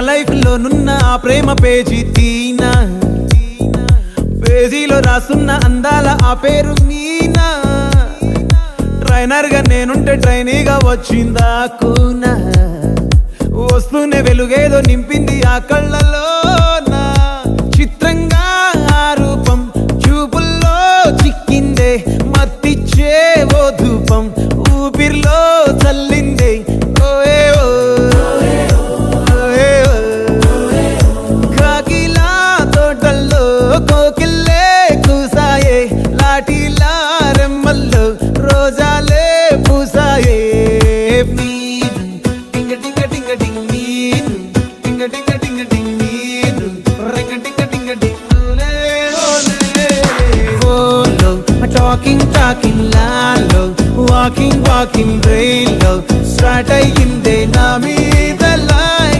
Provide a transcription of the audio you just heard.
Life లో నున్న ఆ ప్రేమ పేజీ తీనా, పేజీలో రాసున్న అందాల ఆ పేరు మీనా. ట్రైనర్ గా నేనుంటే ట్రైనీగా వచ్చిందా కూనా, వస్తూనే వెలుగేదో నింపింది ఆ కళ్ళలోనా. చిత్రంగా ఆ రూపం చూపుల్లో చిక్కిందే, మత్తిచ్చే ఓ ధూపం ఊపిరిలో చల్లిందే. ఓయే ఓ కాకిలా తోటల్లో కోకిల్లే కూసాయే, లాఠీలా రెమ్మల్లో రోజాలే పూసాయే. టింగ టింగ టింగ టింగ్ నీరు, టింగ టింగ టింగ టింగ్ నీరు, రింగ టింగ టింగ టింగ్ ఓలే ఓలే. ఓలో టాకింగ్ టాకింగ్ లాలో, వాకింగ్ వాకింగ్ రైల్లో స్టార్ట్ అయ్యిందే నా